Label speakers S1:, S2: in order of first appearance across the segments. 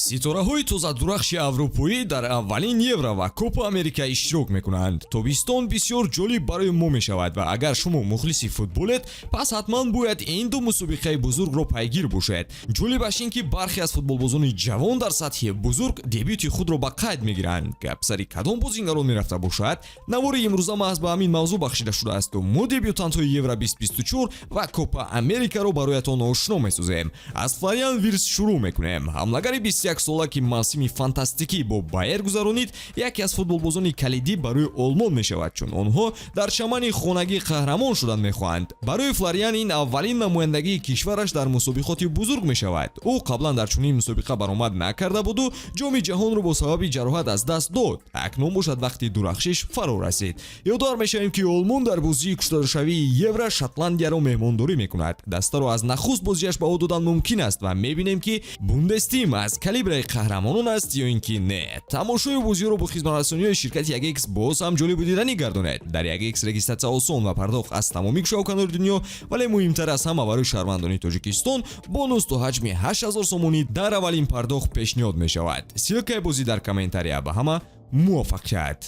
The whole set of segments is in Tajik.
S1: ситораҳои тозадурахши аврупоӣ дар аввалин евро ва КОПА АМЕРИКА иштирок мекунанд. Тобистон бисёр ҷолиб барои мо мешавад ва агар шумо мухлиси футболед, пас ҳатман бояд ин ду мусобиқаи бузургро пайгир бошед. Ҷолибаш ин ки бархе аз футболбозони ҷавон дар сатҳи бузург дебюти худро ба қайд мегиранд. Гапсари кадом бозингарон мерафта бошад? Навори имрӯза маҳз ба ҳамин мавзӯъ бахшида шудааст. Мо дебютантҳои ЕВРО-2024 ва КОПА АМЕРИКаро бароятон ошно месозем. Аз Флориан Виртс шурӯъ мекунем. Ҳамлагари 21 сола ки мавсими фантастикӣ бо Байер гузаронид, яке аз футболбозони калидӣ барои Олмон мешавад, чун онҳо дар чамани хонагӣ қаҳрамон шудан мехоҳанд. Барои Флориан ин аввалин намояндагии кишвараш дар мусобиқоти бузург мешавад. Ӯ қаблан дар чунин мусобиқа баромад накарда буду ҷоми ҷаҳонро бо сабаби ҷароҳат аз даст дод. Акнун бошад вақти дурахшиш фаро расид. ёдор мешавем ки Олмон дар бозии куштадошавии Евро Шотландияро меҳмондорӣ мекунад. Дастаро аз нахуст бозиаш ба ӯ додан мумкин аст ва мебинем ки Бундестим аз калибраи қаҳрамонон аст ё ин ки не. Тамошои бозиро бо хизматрасониҳои ширкати 1x боз ҳам ҷолибу диданӣ гардонед. Дар 1x регистратсия осон ва пардохт аз тамоми кушовканори дунё, вале муҳимтар аз ҳама барои шаҳрвандони Тоҷикистон бонус то ҳаҷми 8000 сомонӣ дар аввалин пардохт пешниҳод мешавад. Силкаи бозӣ дар комментария. Ба ҳама муваффақият.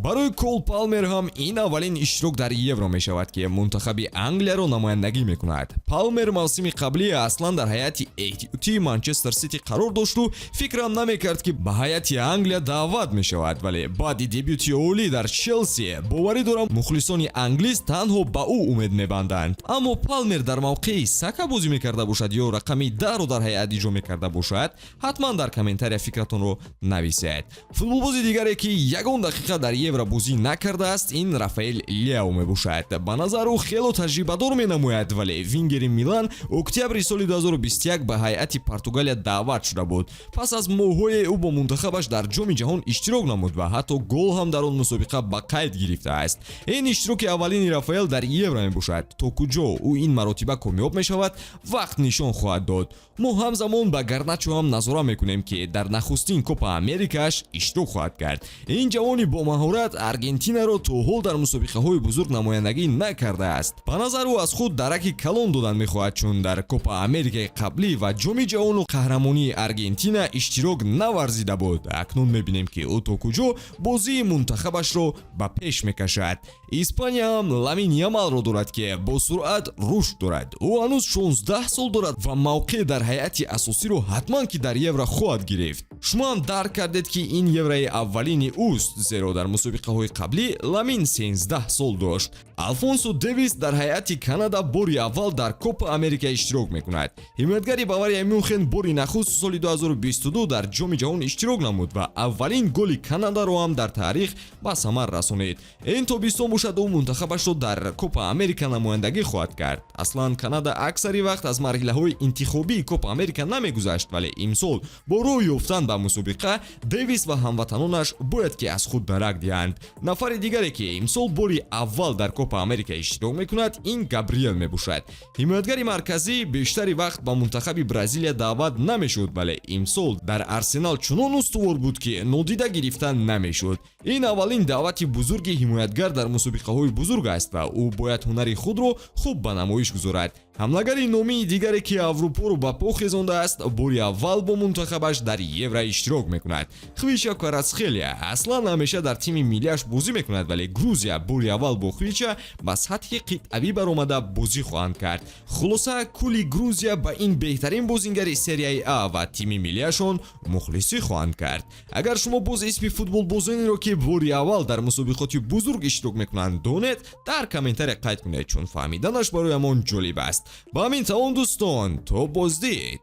S1: Барои Кол Палмер ҳам ин аввалин иштирок дар Евро мешавад ки мунтахаби Англияро намояндагӣ мекунад. Палмер мавсими қаблӣ аслан дар ҳайати эҳтиётии Манчестер Сити қарор дошту фикрам намекард ки ба ҳайати Англия даъват мешавад, вале баъди дебюти олӣ дар Челси боварӣ дорам мухлисони англиз танҳо ба ӯ умед мебанданд. Аммо Палмер дар мавқеи сака бозӣ мекарда бошад ё рақами 10ро дар ҳайат иҷро мекарда бошад? Ҳатман дар комментария фикратонро нависед. Футболбози дигаре ки ягон дақиқа дар Евро бозӣ накардааст, ин Рафаэл Леао мебошад. Ба назар ӯ хело таҷрибадор менамояд, вале вингери Милан октябри соли 2021 ба ҳайати Португалия даъват шуда буд. Пас аз моҳҳое ӯ бо мунтахабаш дар ҷоми ҷаҳон иштирок намуд ва ҳатто гол ҳам дар он мусобиқа ба қайд гирифтааст. Ин иштироки аввалини Рафаэл дар Евро мебошад. То куҷо ӯ ин маротиба комёб мешавад, вақт нишон хоҳад дод. мо ҳамзамон ба Гарначо ҳам назора мекунем ки дар нахустин КОПА Америкааш иштирок хоҳад кард. Ин ҷавони бо маҳорат Аргентинаро то ҳол дар мусобиқаҳои бузург намояндагӣ накардааст. Ба назар ӯ аз худ дараки калон додан мехоҳад, чун дар КОПА Америкаи қаблӣ ва ҷоми ҷаҳону қаҳрамонии Аргентина иштирок наварзида буд. Акнун мебинем ки ӯ то куҷо бозии мунтахабашро ба пеш мекашад. Испания ҳам Ламин Ямалро дорад ки бо суръат рушд дорад. ӯ ҳанӯз 16 сол дорад ва мавқеъ дар ҳайати асосиро ҳатман ки дар Евро хоҳад гирифт. шумо ҳам дарк кардед ки ин Еврои аввалини ӯст, зеро дар мусобиқаҳои қаблӣ Ламин 13 сол дошт. Алфонсо Дэвис дар ҳайати Канада бори аввал дар КОПА Америка иштирок мекунад. ҳимоятгари Баварияи Мюнхен бори нахуст соли 2022 дар ҷоми ҷаҳон иштирок намуд ва аввалин голи Канадаро ҳам дар таърих ба самар расонид. Ин тобистон бошад ӯ мунтахабашро дар КОПА Америка намояндагӣ хоҳад кард. Аслан Канада аксари вақт аз марҳилаҳои интихобии КОПА Америка намегузашт, вале имсол бо роҳ ёфтан ба мусобиқа Дэвис ва ҳамватанонаш бояд ки аз худ дарак диҳанд. Нафари дигаре ки имсол бори аввал дар КОПА Америка иштирок мекунад, ин Габриел мебошад. ҳимоятгари марказӣ бештари вақт ба мунтахаби Бразилия даъват намешуд, вале имсол дар Арсенал чунон устувор буд ки нодида гирифта намешуд. ин аввалин даъвати бузурги ҳимоятгар дар мусобиқаҳои бузург аст ва ӯ бояд ҳунари худро хуб ба намоиш гузорад. ҳамлагари номии дигаре ки Аврупоро ба по хезондааст, бори аввал бо мунтахабаш дар Евро иштирок мекунад. Хвича Кварацхелия аслан ҳамеша дар тими миллияш бозӣ мекунад, вале Грузия бори аввал бо Хвича ба сатҳи қитъавӣ баромада бозӣ хоҳанд кард. хулоса кули Грузия ба ин беҳтарин бозингари серияи А ва тими миллияшон мухлисӣ хоҳанд кард. агар шумо боз исми футболбозонеро ки бори аввал дар мусобиқоти бузург иштирок мекунанд донед, дар комментария қайд кунед, чун фаҳмиданаш барои ҳамон ҷолиб аст. ба ҳамин тавон дӯстон, то боздид.